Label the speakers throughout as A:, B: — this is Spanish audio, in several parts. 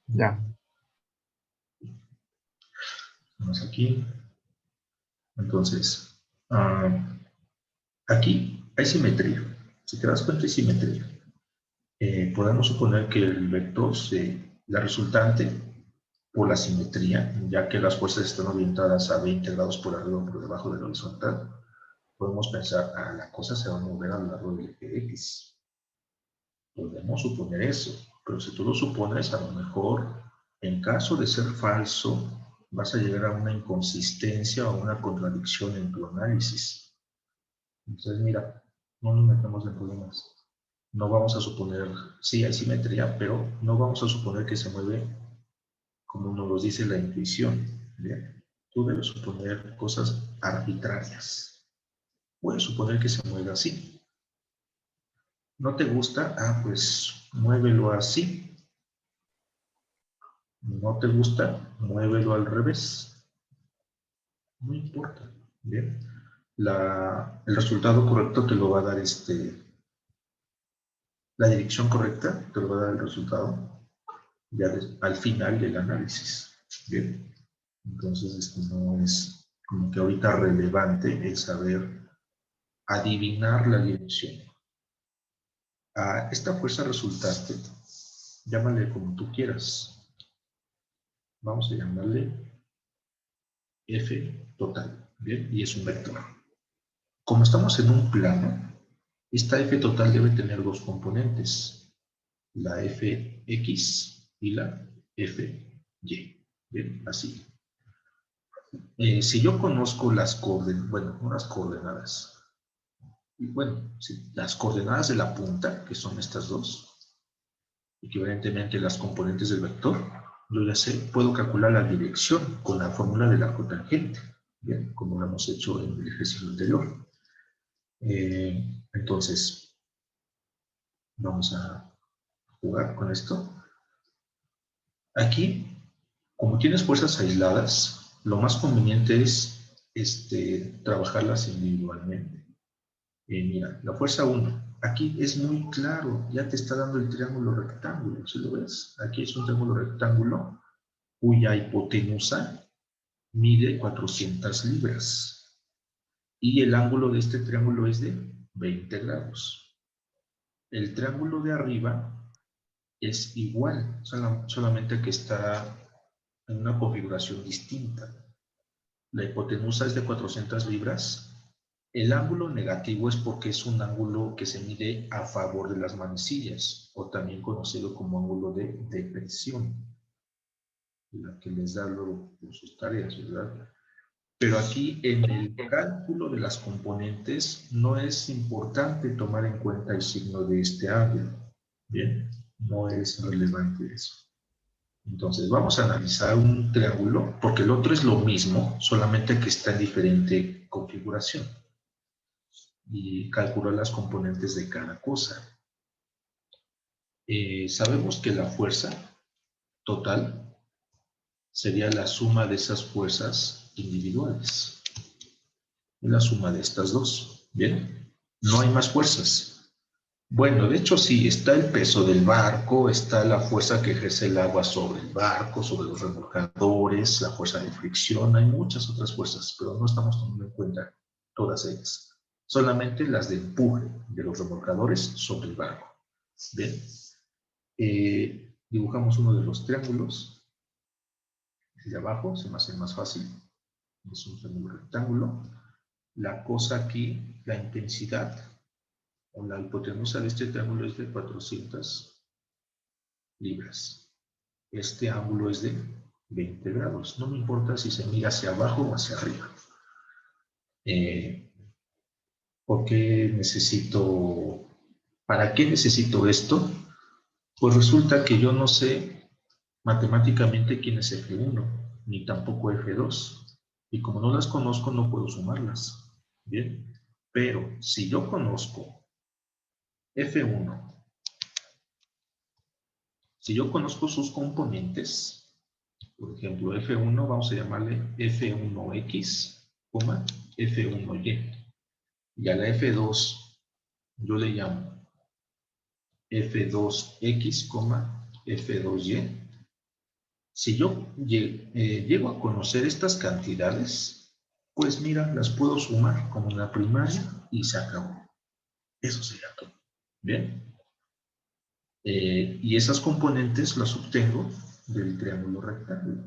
A: Ya.
B: Vamos aquí. Entonces, aquí hay simetría. Si te das cuenta, hay simetría. Podemos suponer que el vector, la resultante, por la simetría, ya que las fuerzas están orientadas a 20 grados por arriba o por debajo del horizontal, podemos pensar, la cosa se va a mover a lo largo del eje X. Podemos suponer eso, pero si tú lo supones, a lo mejor, en caso de ser falso, vas a llegar a una inconsistencia o una contradicción en tu análisis. Entonces, mira, no nos metamos en problemas. No vamos a suponer, sí hay simetría, pero no vamos a suponer que se mueve como nos lo dice la intuición. ¿Bien? Tú debes suponer cosas arbitrarias. Puedes suponer que se mueve así. ¿No te gusta? Pues muévelo así. ¿No te gusta? Muévelo al revés. No importa. ¿Bien? El resultado correcto te lo va a dar la dirección correcta, te lo va a dar el resultado ya al final del análisis. Bien. Entonces, no es como que ahorita relevante el saber adivinar la dirección. A esta fuerza resultante, llámale como tú quieras. Vamos a llamarle F total, ¿bien? Y es un vector. Como estamos en un plano, esta F total debe tener dos componentes, la Fx y la Fy. Bien, así. Si yo conozco las coordenadas, bueno, unas coordenadas, y bueno, sí, las coordenadas de la punta, que son estas dos, equivalentemente las componentes del vector, yo ya sé, puedo calcular la dirección con la fórmula del arco tangente, bien, como lo hemos hecho en el ejercicio anterior. Entonces, vamos a jugar con esto. Aquí, como tienes fuerzas aisladas, lo más conveniente es trabajarlas individualmente. Mira, la fuerza 1, aquí es muy claro, ya te está dando el triángulo rectángulo, ¿sí lo ves? Aquí es un triángulo rectángulo cuya hipotenusa mide 400 libras y el ángulo de este triángulo es de 20 grados. El triángulo de arriba es igual, solamente que está en una configuración distinta. La hipotenusa es de 400 libras. El ángulo negativo es porque es un ángulo que se mide a favor de las manecillas, o también conocido como ángulo de depresión, la que les da luego por sus tareas, ¿verdad? Pero aquí en el cálculo de las componentes no es importante tomar en cuenta el signo de este ángulo. Bien, no es relevante eso. Entonces vamos a analizar un triángulo, porque el otro es lo mismo, solamente que está en diferente configuración. Y calcular las componentes de cada cosa. Sabemos que la fuerza total sería la suma de esas fuerzas individuales. La suma de estas dos. ¿Bien? No hay más fuerzas. Bueno, de hecho sí, está el peso del barco, está la fuerza que ejerce el agua sobre el barco, sobre los remolcadores, la fuerza de fricción, hay muchas otras fuerzas, pero no estamos tomando en cuenta todas ellas. Solamente las de empuje de los remolcadores sobre el barco. Bien. Dibujamos uno de los triángulos. El de abajo se me hace más fácil. Es un triángulo rectángulo. La cosa aquí, la intensidad o la hipotenusa de este triángulo es de 400 libras. Este ángulo es de 20 grados. No me importa si se mira hacia abajo o hacia arriba. ¿Por qué necesito, para qué necesito esto? Pues resulta que yo no sé matemáticamente quién es F1, ni tampoco F2. Y como no las conozco, no puedo sumarlas. Bien. Pero si yo conozco F1, si yo conozco sus componentes, por ejemplo, F1 vamos a llamarle F1X, F1Y. Y a la F2 yo le llamo F2X, F2Y. Si yo llego a conocer estas cantidades, pues mira, las puedo sumar como en la primaria y se acabó. Eso sería todo. Bien. Y esas componentes las obtengo del triángulo rectángulo.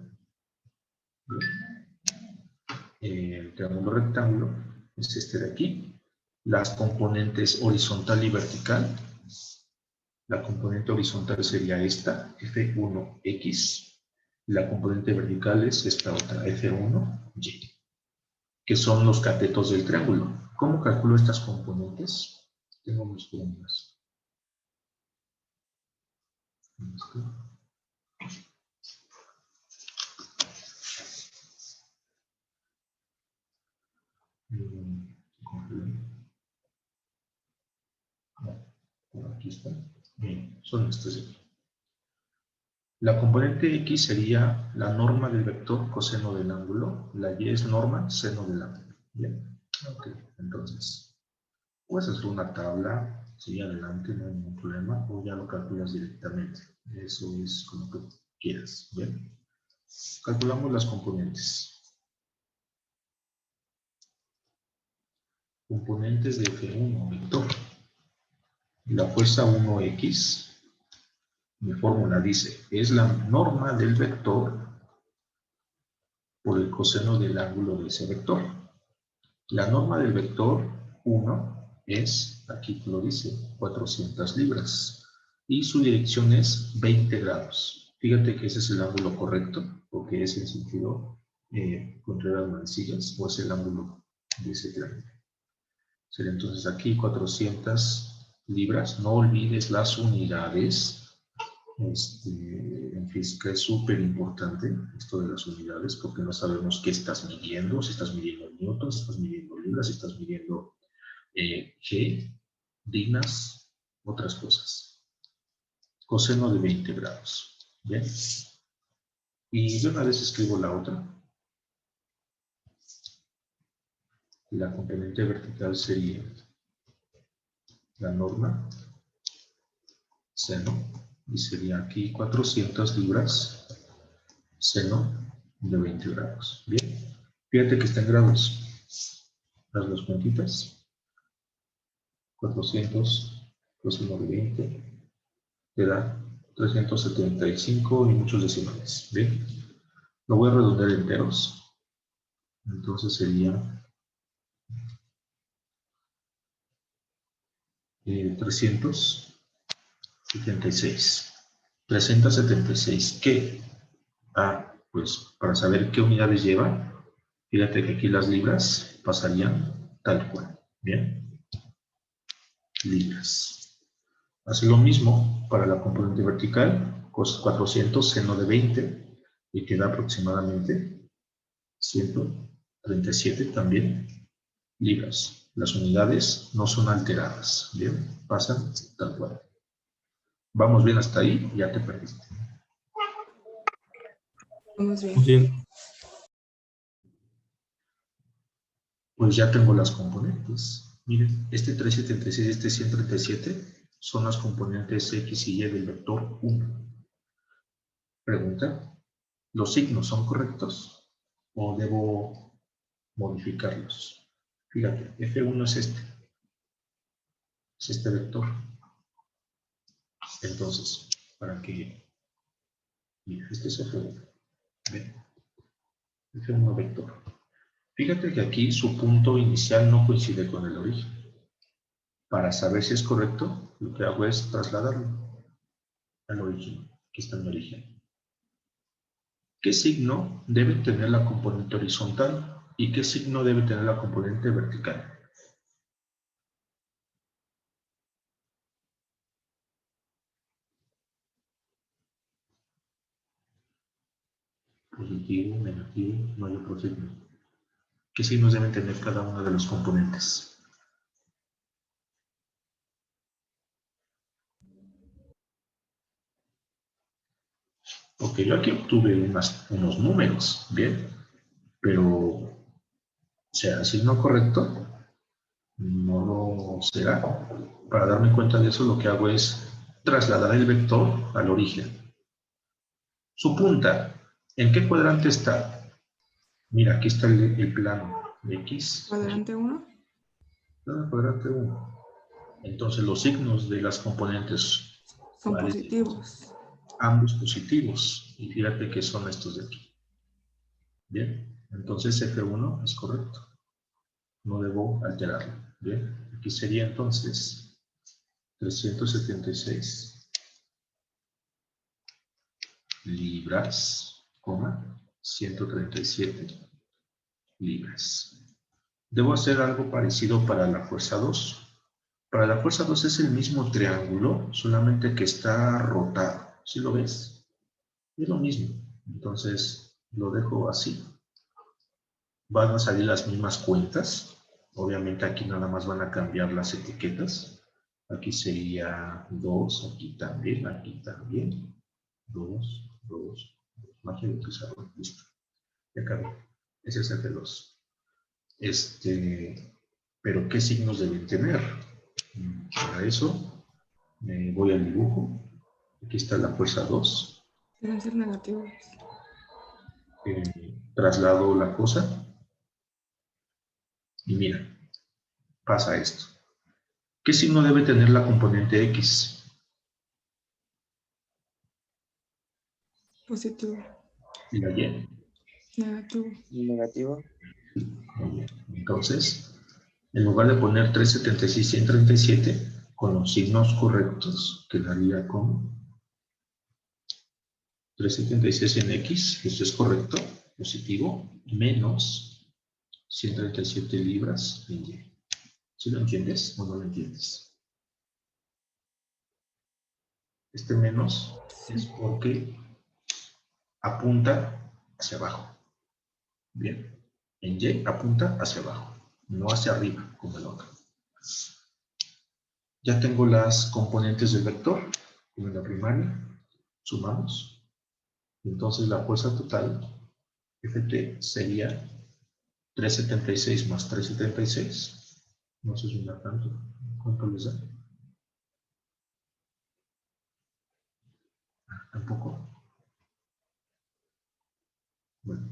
B: El triángulo rectángulo es este de aquí. Las componentes horizontal y vertical. La componente horizontal sería esta, F1X. La componente vertical es esta otra, F1Y, que son los catetos del triángulo. ¿Cómo calculo estas componentes? Tengo mis fórmulas. Por aquí está. Bien, son estas de aquí. La componente X sería la norma del vector coseno del ángulo. La Y es norma seno del ángulo. Bien. Ok, entonces, puedes hacer una tabla, sigue adelante, no hay ningún problema, o ya lo calculas directamente. Eso es como tú quieras. Bien. Calculamos las componentes. Componentes de F1, vector. La fuerza 1x, mi fórmula dice, es la norma del vector por el coseno del ángulo de ese vector. La norma del vector 1 es, aquí lo dice, 400 libras. Y su dirección es 20 grados. Fíjate que ese es el ángulo correcto, porque es en sentido contra las manecillas, o es el ángulo de ese triángulo. Sería entonces aquí 400 libras. No olvides las unidades. En física es súper importante esto de las unidades, porque no sabemos qué estás midiendo, si estás midiendo newtons, si estás midiendo libras, si estás midiendo G, dignas, otras cosas. Coseno de 20 grados. ¿Bien? Y de una vez escribo la otra. La componente vertical sería la norma seno, y sería aquí 400 libras seno de 20 grados. Bien, fíjate que está en grados. Las dos cuentitas. 400 coseno de 20 te da 375 y muchos decimales. Bien, lo voy a redondear enteros. Entonces sería 376. 376. ¿Qué? Pues para saber qué unidades lleva, fíjate que aquí las libras pasarían tal cual. Bien. Libras. Hace lo mismo para la componente vertical, 400 seno de 20, y queda aproximadamente 137 también libras. Las unidades no son alteradas. Bien, pasan tal cual. Vamos bien hasta ahí, ya te perdiste.
A: Vamos bien.
B: Pues ya tengo las componentes. Miren, este 376 y este 137 son las componentes X y Y del vector 1. Pregunta, ¿los signos son correctos o debo modificarlos? Fíjate, F1 es este vector. Entonces, para que, mira, este es F1. ¿Ven? F1 vector. Fíjate que aquí su punto inicial no coincide con el origen. Para saber si es correcto, lo que hago es trasladarlo al origen, que está en el origen. ¿Qué signo debe tener la componente horizontal y qué signo debe tener la componente vertical? Positivo, negativo, no hay otro signo. ¿Qué signos deben tener cada una de los componentes? Ok, yo aquí obtuve unos números, bien, pero, o sea, signo correcto no lo será. Para darme cuenta de eso, lo que hago es trasladar el vector al origen. Su punta, ¿En qué cuadrante está? Mira, aquí está el plano de X.
A: Cuadrante 1.
B: Cuadrante 1. Entonces los signos de las componentes
A: Son positivos.
B: Ambos positivos. Y fíjate que son estos de aquí. Bien, entonces F1 es correcto. No debo alterarlo. Bien, aquí sería entonces 376 libras, 137 libras. Debo hacer algo parecido para la fuerza 2. Para la fuerza 2 es el mismo triángulo, solamente que está rotado. ¿Sí lo ves? Es lo mismo. Entonces lo dejo así. Van a salir las mismas cuentas. Obviamente aquí nada más van a cambiar las etiquetas. Aquí sería 2, aquí también, 2, 2, magia de pizarro, listo. Ya acabé. Ese es el de 2. Pero ¿qué signos deben tener? Para eso me voy al dibujo. Aquí está la fuerza 2.
A: Deben ser negativos.
B: Traslado la cosa. Y mira, pasa esto. ¿Qué signo debe tener la componente X?
A: Positivo.
B: ¿Y la Y?
A: Negativo.
C: Negativo.
B: Muy bien. Entonces, en lugar de poner 376 y 137, con los signos correctos, quedaría con 376 en X, esto es correcto, positivo, menos 137 libras en Y. ¿Sí lo entiendes o no lo entiendes? Este menos es porque apunta hacia abajo. Bien. En Y apunta hacia abajo, no hacia arriba como el otro. Ya tengo las componentes del vector en la primaria. Sumamos. Entonces la fuerza total, Ft, sería 376 más 376. No se suma tanto. ¿Cuánto les da? Tampoco. Bueno,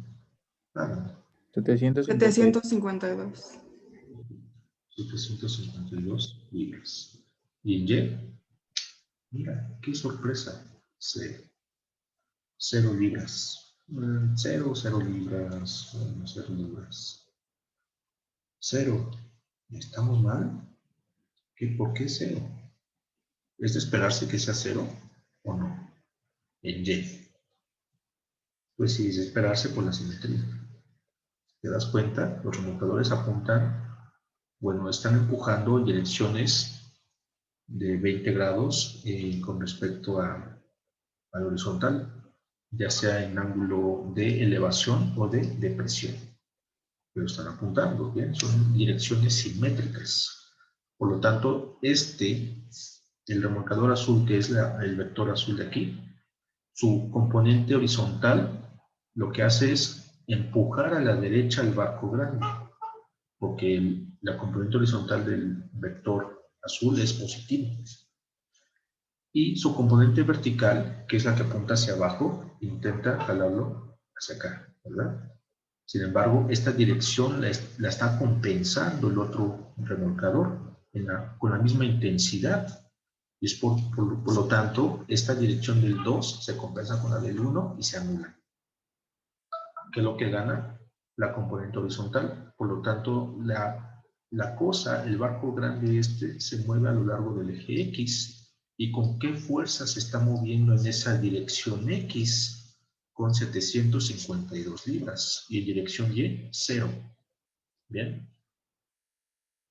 B: nada.
A: 752.
B: 752 libras. Y en Y, mira, qué sorpresa. 0 libras. 0 libras. 0 libras. 0. ¿Estamos mal? ¿Por qué 0? ¿Es de esperarse que sea 0 o no? En Y. Pues sí, es de esperarse por la simetría. ¿Te das cuenta? Los remolcadores apuntan, bueno, están empujando en direcciones de 20 grados con respecto al horizontal, ya sea en ángulo de elevación o de depresión. Pero están apuntando, ¿bien? Son direcciones simétricas. Por lo tanto, el remolcador azul, que es el vector azul de aquí, su componente horizontal lo que hace es empujar a la derecha el barco grande, porque la componente horizontal del vector azul es positiva. Y su componente vertical, que es la que apunta hacia abajo, intenta jalarlo hacia acá, ¿verdad? Sin embargo, esta dirección la está compensando el otro remolcador con la misma intensidad. Y es por lo tanto, esta dirección del 2 se compensa con la del 1 y se anula. ¿Qué es lo que gana? La componente horizontal. Por lo tanto, la cosa, el barco grande se mueve a lo largo del eje X. ¿Y con qué fuerza se está moviendo en esa dirección X? Con 752 libras. Y en dirección Y, 0. ¿Bien?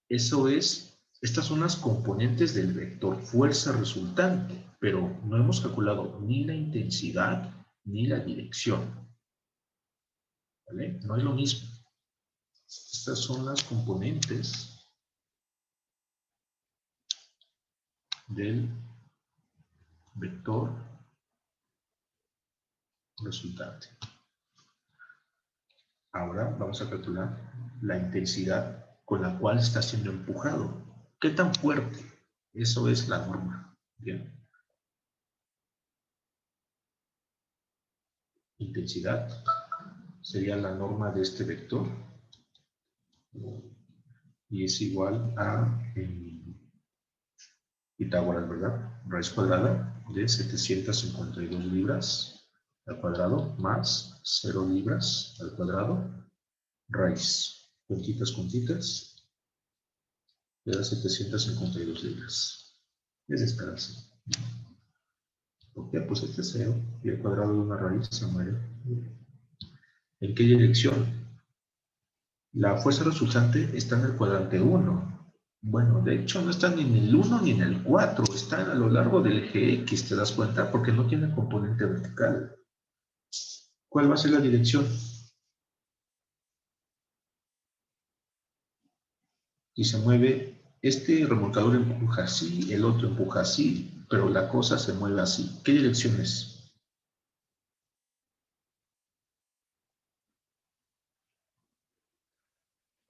B: Estas son las componentes del vector fuerza resultante, pero no hemos calculado ni la intensidad ni la dirección. ¿Vale? No es lo mismo. Estas son las componentes del vector resultante. Ahora vamos a calcular la intensidad con la cual está siendo empujado. ¿Qué tan fuerte? Eso es la norma. Bien. intensidad, sería la norma de este vector, y es igual a Pitágoras, ¿verdad? Raíz cuadrada de 752 libras al cuadrado más 0 libras al cuadrado, raíz, cuentitas, le da 752 libras. Es esperarse. ¿Por qué? Pues este es 0 y el cuadrado de una raíz se muere. ¿En qué dirección? La fuerza resultante está en el cuadrante 1. Bueno, de hecho no está ni en el 1 ni en el 4, está a lo largo del eje X, ¿te das cuenta? Porque no tiene componente vertical. ¿Cuál va a ser la dirección? Y se mueve, este remolcador empuja así, el otro empuja así, pero la cosa se mueve así. ¿Qué dirección es?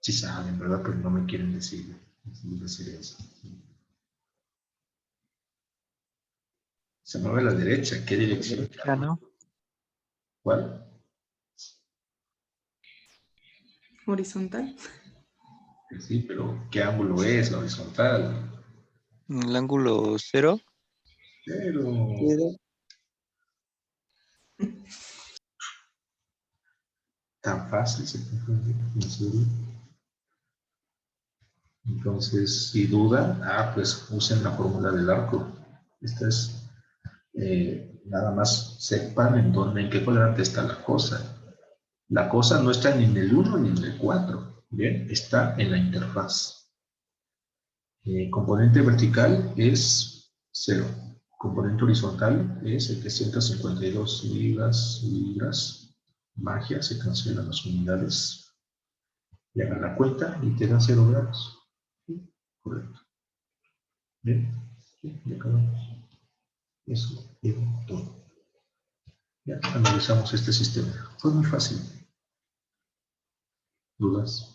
B: Sí saben, ¿verdad? Pero no me quieren decir eso. Se mueve a la derecha. ¿Qué dirección?
C: Ya no.
B: ¿Cuál?
A: Horizontal.
B: Sí, pero ¿qué ángulo es la horizontal?
C: El ángulo 0.
B: Pero tan fácil se confunde, en serio. Entonces, si duda, pues usen la fórmula del arco. Esta es, nada más sepan en qué cuadrante está la cosa. La cosa no está ni en el 1 ni en el 4, ¿bien? Está en la interfaz. Componente vertical es 0. Componente horizontal es 752 libras. Magia, se cancelan las unidades. Le hagan la cuenta y te da 0 grados. ¿Sí? Correcto. Bien, sí, ya acabamos. Eso es todo. Ya analizamos este sistema. Fue muy fácil. ¿Dudas?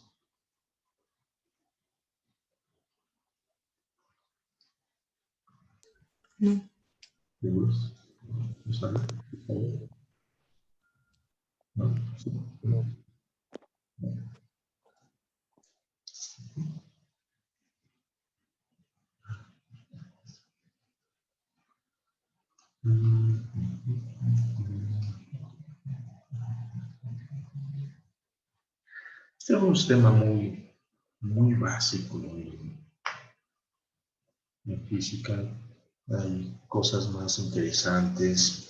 A: No.
B: ¿Seguros? ¿No saben? ¿No? Sí. Este es un sistema muy básico en física. Hay cosas más interesantes.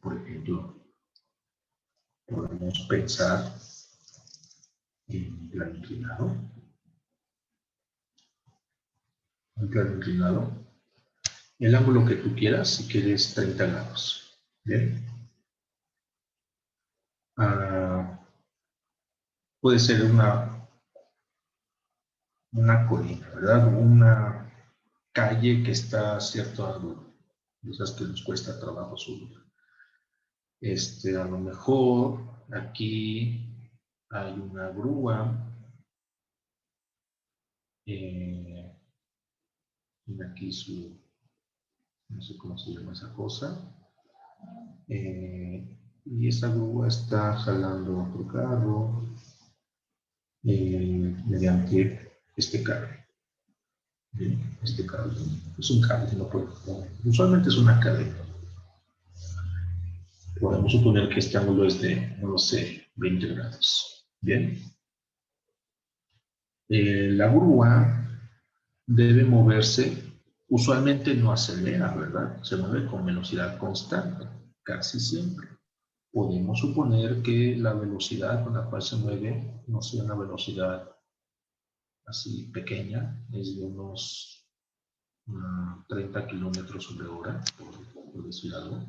B: Por ejemplo, podemos pensar en plano inclinado. Un plano inclinado. El ángulo que tú quieras, si quieres 30 grados. ¿Bien? Puede ser una colina, ¿verdad? Una calle que está a cierto ángulo. Esas que nos cuesta trabajo subir. A lo mejor aquí hay una grúa. Y aquí no sé cómo se llama esa cosa. Y esa grúa está jalando otro carro mediante este cable. Bien, este cable es un cable, no puedo. Usualmente es una cadena. Podemos suponer que este ángulo es de, no lo sé, 20 grados. Bien. La grúa debe moverse, usualmente no acelera, ¿verdad? Se mueve con velocidad constante, casi siempre. Podemos suponer que la velocidad con la cual se mueve no sea una velocidad así pequeña, es de unos 30 kilómetros sobre hora, por decir algo.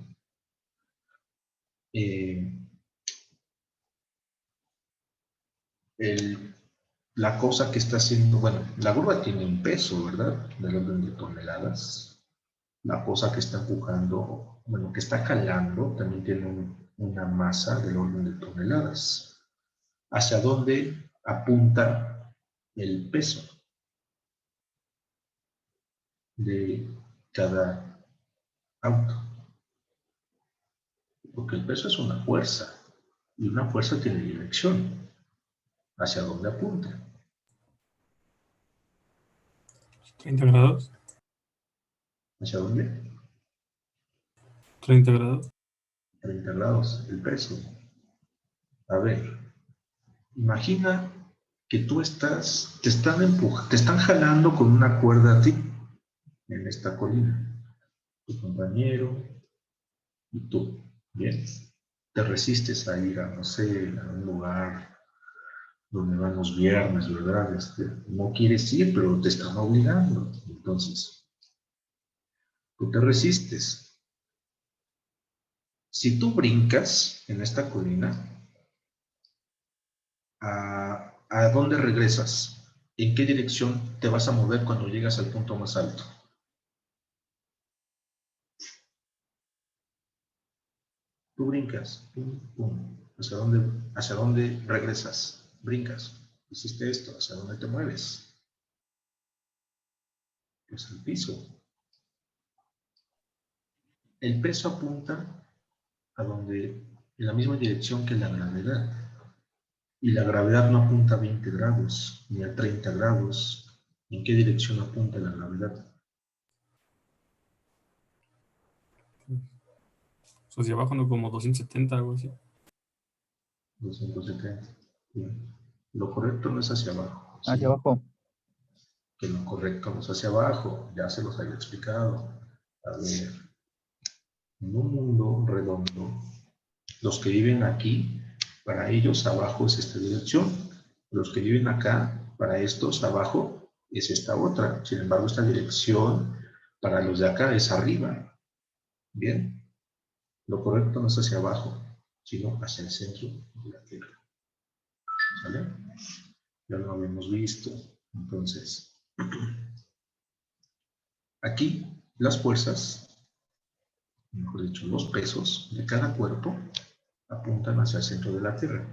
B: La cosa que está haciendo, bueno, la grúa tiene un peso, ¿verdad? Del orden de toneladas. La cosa que está empujando, bueno, que está calando, también tiene una masa del orden de toneladas. ¿Hacia dónde apunta el peso de cada auto? Porque el peso es una fuerza, y una fuerza tiene dirección. ¿Hacia dónde apunta?
D: 30 grados.
B: ¿Hacia dónde?
D: 30 grados.
B: 30 grados, el peso. A ver, imagina que tú te están jalando con una cuerda a ti en esta colina. Tu compañero y tú. Bien. Te resistes a ir a, no sé, a un lugar donde van los viernes, ¿verdad? No quieres ir, pero te están obligando. Entonces, tú te resistes. Si tú brincas en esta colina, ¿a dónde regresas? ¿En qué dirección te vas a mover cuando llegas al punto más alto? Tú brincas, pum, pum. Hacia dónde regresas? Brincas. Hiciste esto, ¿hacia dónde te mueves? Pues al piso. El peso apunta en la misma dirección que la gravedad. Y la gravedad no apunta a 20 grados, ni a 30 grados. ¿En qué dirección apunta la gravedad?
D: Hacia abajo, no, como 270, algo así.
B: 270. Bien. Lo correcto no es hacia abajo.
E: Hacia
B: sino
E: abajo.
B: que lo correcto no es hacia abajo. Ya se los había explicado. A ver, en un mundo redondo, los que viven aquí, para ellos abajo es esta dirección. Los que viven acá, para estos abajo es esta otra. Sin embargo, esta dirección para los de acá es arriba. Bien. Lo correcto no es hacia abajo, sino hacia el centro de la Tierra. ¿Sale? Ya lo habíamos visto. Entonces, aquí las fuerzas, mejor dicho, los pesos de cada cuerpo apuntan hacia el centro de la Tierra.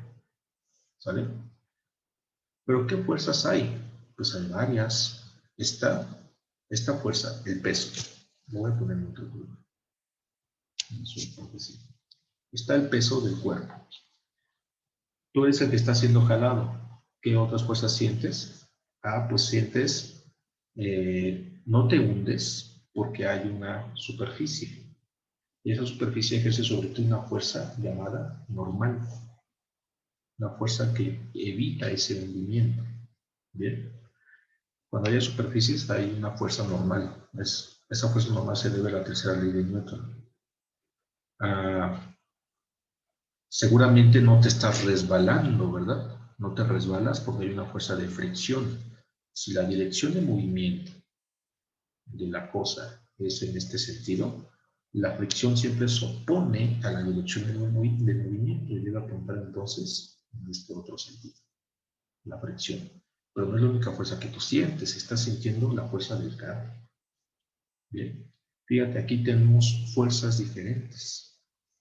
B: ¿Sale? ¿Pero qué fuerzas hay? Pues hay varias. Esta fuerza, el peso. Lo voy a poner en otro color. Está el peso del cuerpo. Tú eres el que está siendo jalado. ¿Qué otras fuerzas sientes? Pues sientes, no te hundes porque hay una superficie. Y esa superficie ejerce sobre ti una fuerza llamada normal. Una fuerza que evita ese hundimiento. Bien. Cuando hay superficies hay una fuerza normal. Esa fuerza normal se debe a la tercera ley de Newton. Seguramente no te estás resbalando, ¿verdad? No te resbalas porque hay una fuerza de fricción. Si la dirección de movimiento de la cosa es en este sentido, la fricción siempre se opone a la dirección de movimiento y debe apuntar entonces en este otro sentido, la fricción. Pero no es la única fuerza que tú sientes, estás sintiendo la fuerza del cable. Bien, fíjate, aquí tenemos fuerzas diferentes.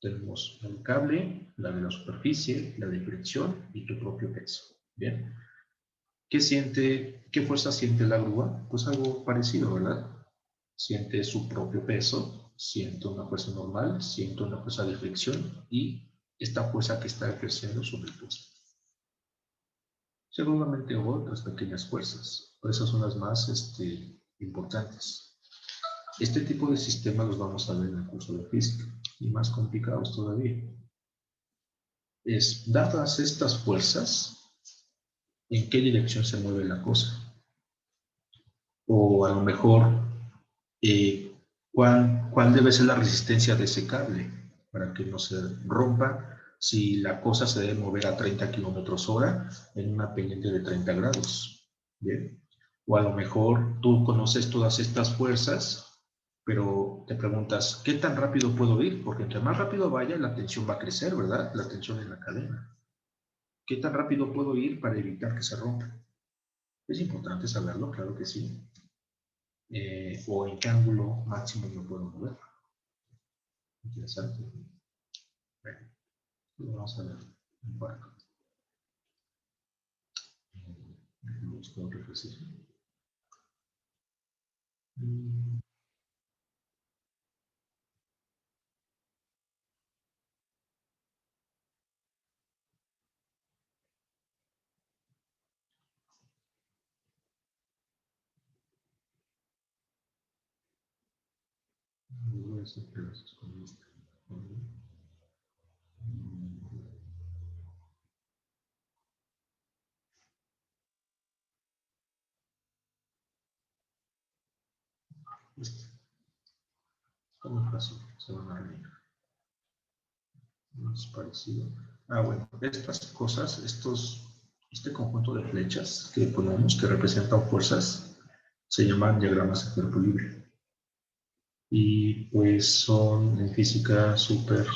B: Tenemos el cable, la de la superficie, la de fricción y tu propio peso. Bien. ¿Qué fuerza siente la grúa? Pues algo parecido, ¿verdad? Siente su propio peso, siente una fuerza normal, siente una fuerza de fricción y esta fuerza que está ejerciendo sobre el peso. Seguramente otras pequeñas fuerzas, pero esas son las más importantes. Este tipo de sistemas los vamos a ver en el curso de física y más complicados todavía. Dadas estas fuerzas, ¿en qué dirección se mueve la cosa? O a lo mejor, ¿cuál debe ser la resistencia de ese cable para que no se rompa si la cosa se debe mover a 30 kilómetros hora en una pendiente de 30 grados? Bien. O a lo mejor tú conoces todas estas fuerzas, pero te preguntas, ¿qué tan rápido puedo ir? Porque entre más rápido vaya, la tensión va a crecer, ¿verdad? La tensión en la cadena. ¿Qué tan rápido puedo ir para evitar que se rompa? Es importante saberlo, claro que sí. O en qué ángulo máximo me puedo mover. Interesante. Bueno, lo vamos a ver un cuarto. Busco otro ejercicio. parece que lo haces con esta. Está muy fácil, se van a reír. No es parecido. Ah, bueno, estas cosas, este conjunto de flechas que ponemos, que representan fuerzas, se llaman diagramas de cuerpo libre. Y pues son en física súper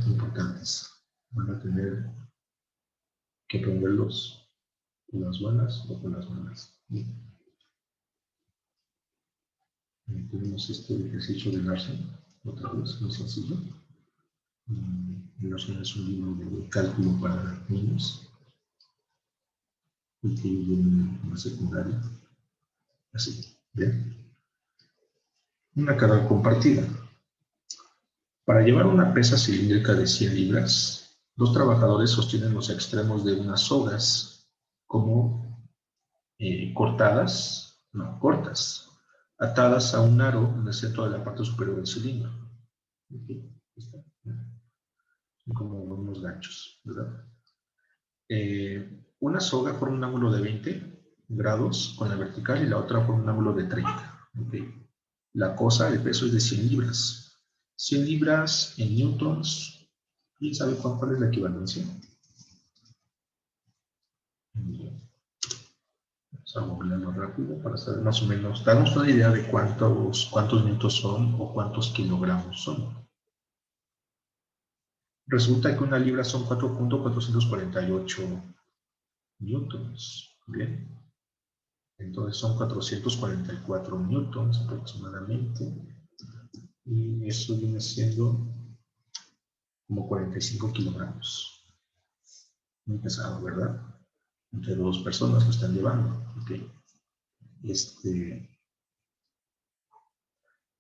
B: importantes. Van a tener que aprenderlos con las buenas o con las malas. Tenemos este ejercicio de Larsen, otra vez, muy sencillo. Larsen es un libro de cálculo para niños, el que vive en la secundaria. Así, ¿bien? Una carga compartida. Para llevar una pesa cilíndrica de 100 libras, dos trabajadores sostienen los extremos de unas sogas como cortas, atadas a un aro en el centro de la parte superior del cilindro. Aquí está. Son como unos ganchos, ¿verdad? Una soga forma un ángulo de 20 grados con la vertical y la otra forma un ángulo de 30. ¿Okay? La cosa, el peso es de 100 libras. 100 libras en newtons. ¿Quién sabe cuál es la equivalencia? Vamos a googlearlo rápido para saber más o menos, darnos una idea de cuántos newtons son o cuántos kilogramos son. Resulta que una libra son 4.448 newtons. Bien. Entonces son 444 newtons aproximadamente. Y eso viene siendo como 45 kilogramos. Muy pesado, ¿verdad? Entre dos personas lo están llevando. Okay.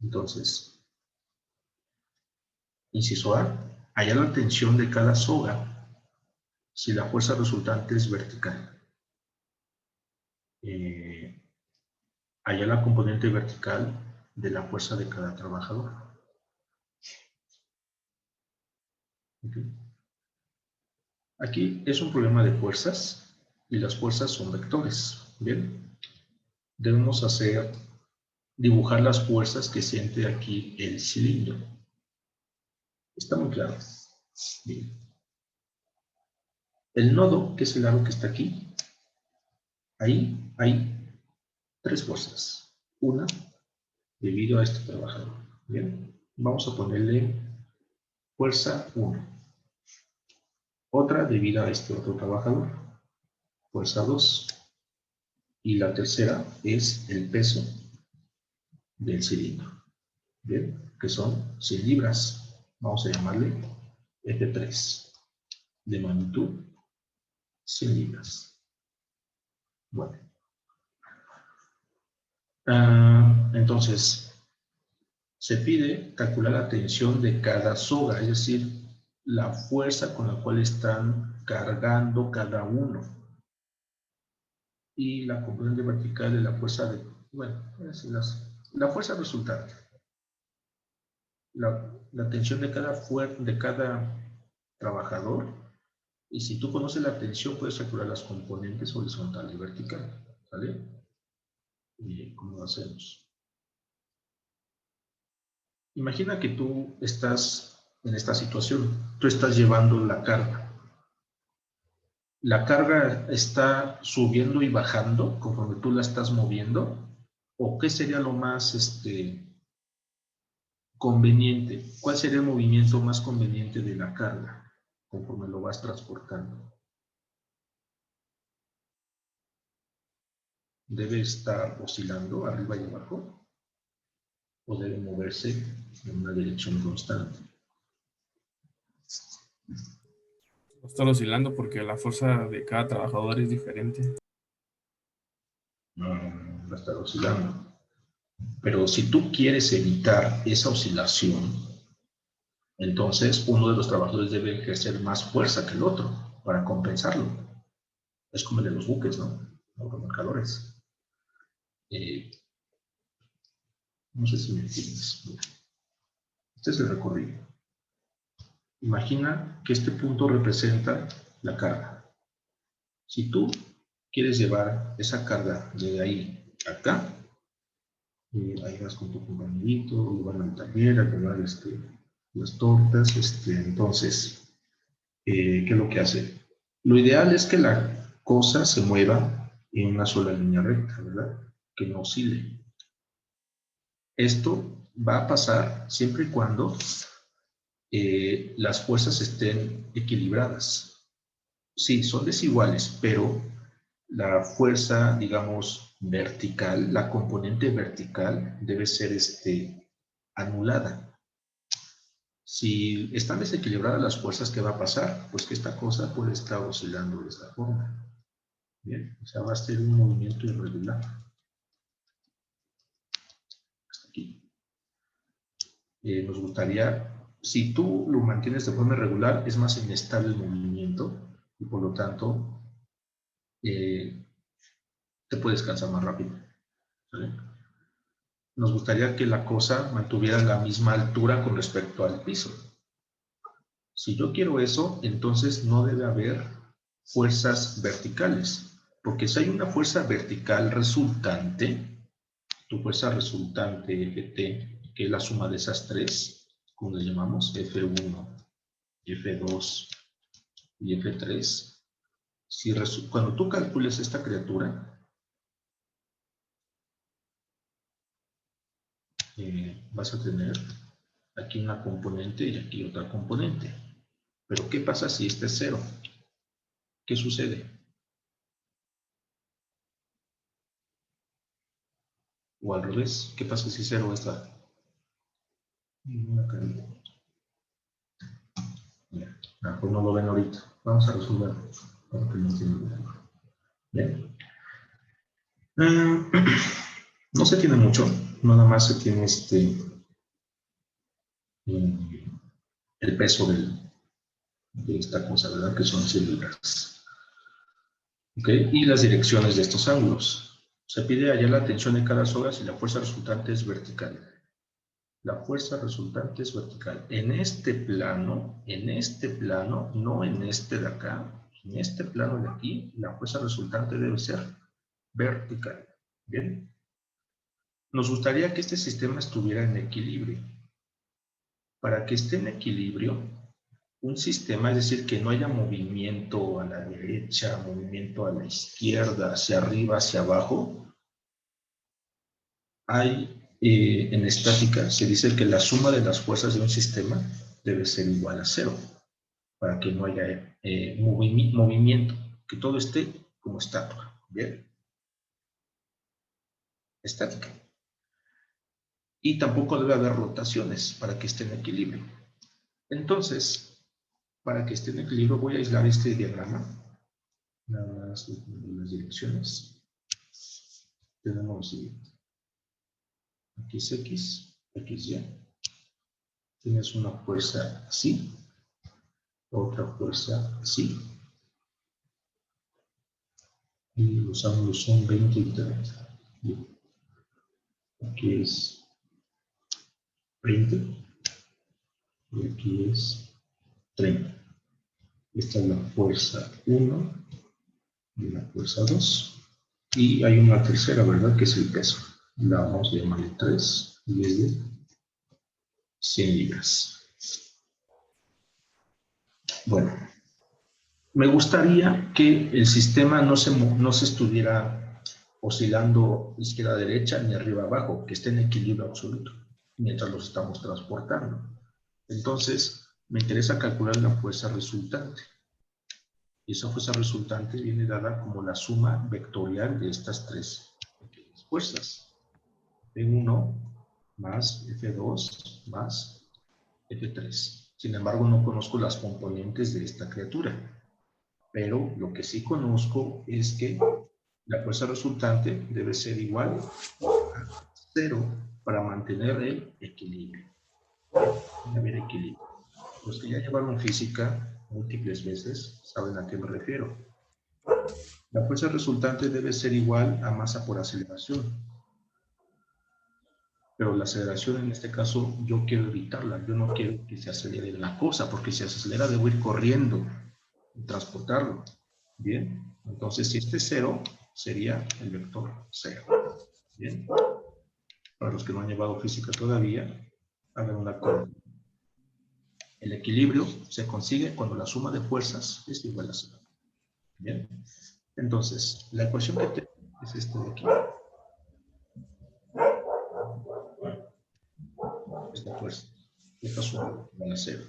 B: Entonces, inciso A, hallar la tensión de cada soga si la fuerza resultante es vertical. Hallar la componente vertical de la fuerza de cada trabajador. Okay. Aquí es un problema de fuerzas y las fuerzas son vectores. Bien, debemos dibujar las fuerzas que siente aquí el cilindro. Está muy claro. Bien. El nodo, que es el aro que está aquí, ahí hay tres fuerzas. Una, debido a este trabajador. Bien, vamos a ponerle fuerza 1. Otra, debido a este otro trabajador. Fuerza 2. Y la tercera es el peso del cilindro. Bien, que son 100 libras. Vamos a llamarle F3. De magnitud 100 libras. Bueno. Entonces, se pide calcular la tensión de cada soga, es decir, la fuerza con la cual están cargando cada uno. Y la componente vertical de la fuerza de, bueno, la fuerza resultante. La tensión de cada trabajador. Y si tú conoces la tensión, puedes calcular las componentes horizontal y vertical. ¿Vale? Y ¿cómo lo hacemos? Imagina que tú estás en esta situación. Tú estás llevando la carga. ¿La carga está subiendo y bajando conforme tú la estás moviendo? ¿O qué sería lo más conveniente? ¿Cuál sería el movimiento más conveniente de la carga conforme lo vas transportando? ¿Debe estar oscilando arriba y abajo? ¿O debe moverse en una dirección constante?
D: Va a estar oscilando porque la fuerza de cada trabajador es diferente.
B: Va a estar oscilando. Pero si tú quieres evitar esa oscilación, entonces uno de los trabajadores debe ejercer más fuerza que el otro para compensarlo. Es como el de los buques, ¿no? Los remolcadores. No sé si me entiendes. Este es el recorrido. Imagina que este punto representa la carga. Si tú quieres llevar esa carga de ahí a acá, ahí vas con tu compañerito, lo van al taller a llevar las tortas, entonces, ¿qué es lo que hace? Lo ideal es que la cosa se mueva en una sola línea recta, ¿verdad? Que no oscile. Esto va a pasar siempre y cuando las fuerzas estén equilibradas. Sí, son desiguales, pero la fuerza, digamos, vertical, la componente vertical debe ser anulada. Si están desequilibradas las fuerzas, ¿qué va a pasar? Pues que esta cosa puede estar oscilando de esta forma. Bien, o sea, va a ser un movimiento irregular. Hasta aquí. Nos gustaría, si tú lo mantienes de forma irregular, es más inestable el movimiento y por lo tanto te puedes cansar más rápido. ¿Vale? Nos gustaría que la cosa mantuviera la misma altura con respecto al piso. Si yo quiero eso, entonces no debe haber fuerzas verticales, porque si hay una fuerza vertical resultante, tu fuerza resultante Ft, que es la suma de esas tres, como le llamamos, F1, F2 y F3, cuando tú calcules esta criatura, vas a tener aquí una componente y aquí otra componente. Pero ¿qué pasa si este es cero? ¿Qué sucede? O al revés, ¿qué pasa si cero está? Mira, mejor no lo ven ahorita. Vamos a resolverlo para que lo entiendan. Bien. No se tiene mucho, nada más se tiene el peso de esta cosa, ¿verdad? Que son 100 libras. ¿Ok? Y las direcciones de estos ángulos. Se pide hallar la tensión de cada soga si la fuerza resultante es vertical. La fuerza resultante es vertical. En este plano, no en este de acá, en este plano de aquí, la fuerza resultante debe ser vertical. ¿Bien? Nos gustaría que este sistema estuviera en equilibrio. Para que esté en equilibrio, un sistema, es decir, que no haya movimiento a la derecha, movimiento a la izquierda, hacia arriba, hacia abajo, en estática se dice que la suma de las fuerzas de un sistema debe ser igual a cero, para que no haya movimiento, que todo esté como estática. ¿Bien? Estática. Y tampoco debe haber rotaciones para que esté en equilibrio. Entonces, para que esté en equilibrio voy a aislar este diagrama, nada más las direcciones. Tenemos lo siguiente. Aquí es X, X, Y. Tienes una fuerza así, otra fuerza así. Y los ángulos son 20 y 30. Aquí es 20 y aquí es 30. Esta es la fuerza 1 y la fuerza 2. Y hay una tercera, ¿verdad? Que es el peso. La vamos a llamarle 3 y es de 100 libras. Bueno, me gustaría que el sistema no se estuviera oscilando izquierda-derecha ni arriba-abajo, que esté en equilibrio absoluto mientras los estamos transportando. Entonces, me interesa calcular la fuerza resultante. Y esa fuerza resultante viene dada como la suma vectorial de estas tres pequeñas fuerzas. F1 más F2 más F3. Sin embargo, no conozco las componentes de esta criatura. Pero lo que sí conozco es que la fuerza resultante debe ser igual a 0 para mantener el equilibrio. Debe haber equilibrio. Los que ya llevaron física múltiples veces saben a qué me refiero. La fuerza resultante debe ser igual a masa por aceleración. Pero la aceleración en este caso yo quiero evitarla, yo no quiero que se acelere la cosa, porque si se acelera debo ir corriendo y transportarlo. Bien, entonces si este es 0, sería el vector 0. Bien, para los que no han llevado física todavía, hagan una cuenta. El equilibrio se consigue cuando la suma de fuerzas es igual a 0. Bien, entonces la ecuación que tengo es esta de aquí. Esta fuerza, esta suma igual a 0.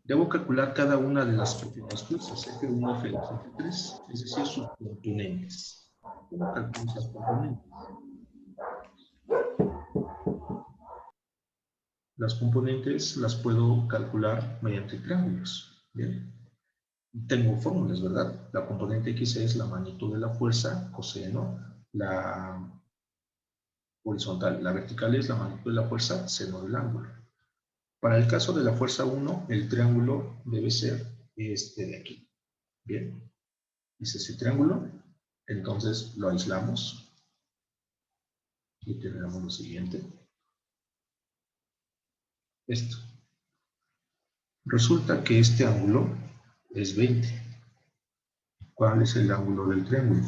B: Debo calcular cada una de las pequeñas fuerzas, F1, F2, F3, es decir, sus componentes. ¿Cómo calculo esas componentes? Las componentes las puedo calcular mediante triángulos. Bien. Tengo fórmulas, ¿verdad? La componente X es la magnitud de la fuerza, coseno, la horizontal. La vertical es la magnitud de la fuerza, seno del ángulo. Para el caso de la fuerza 1, el triángulo debe ser este de aquí. Bien. Es ese triángulo. Entonces lo aislamos. Y tenemos lo siguiente. Esto. Resulta que este ángulo es 20. ¿Cuál es el ángulo del triángulo?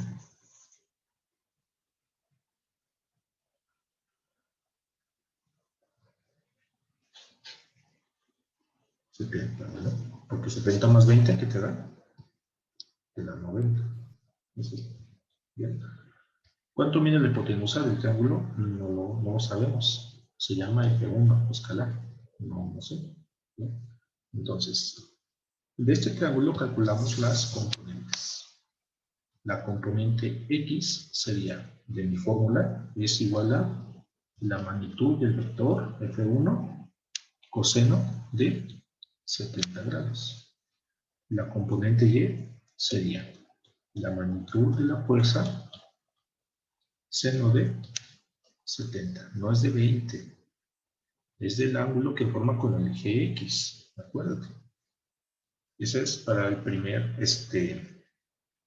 B: ¿70, ¿verdad? Porque 70 más 20, ¿qué te da? Te da 90. Bien. ¿Cuánto mide la hipotenusa del triángulo? No lo sabemos. Se llama F1 escalar. No sé. ¿No? Entonces, de este triángulo calculamos las componentes. La componente X sería, de mi fórmula, es igual a la magnitud del vector F1 coseno de 70 grados. La componente Y sería la magnitud de la fuerza seno de 70. No es de 20. Es del ángulo que forma con el eje X. Acuérdate. Esa es para el primer,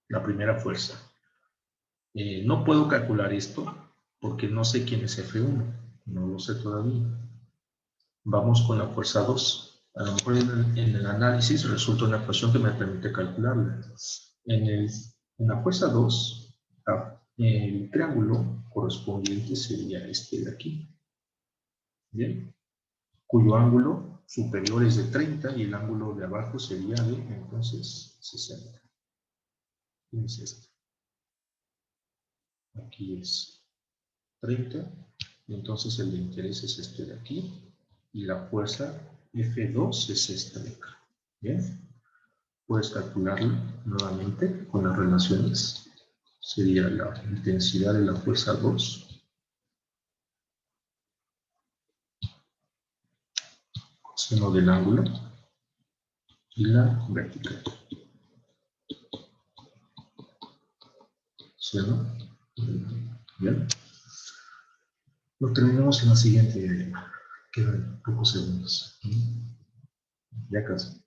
B: la primera fuerza. No puedo calcular esto porque no sé quién es F1. No lo sé todavía. Vamos con la fuerza 2. A lo mejor en el análisis resulta una ecuación que me permite calcularla. En la fuerza 2, el triángulo correspondiente sería este de aquí. Bien. Cuyo ángulo superior es de 30 y el ángulo de abajo sería de, entonces, 60. ¿Quién es este? Aquí es 30. Y entonces el de interés es este de aquí. Y la fuerza F2 es esta de acá. Bien. Puedes calcularlo nuevamente con las relaciones. Sería la intensidad de la fuerza 2. Seno del ángulo. Y la vertical. Seno. Bien. Lo terminamos en la siguiente. Quedan pocos segundos. Ya casi.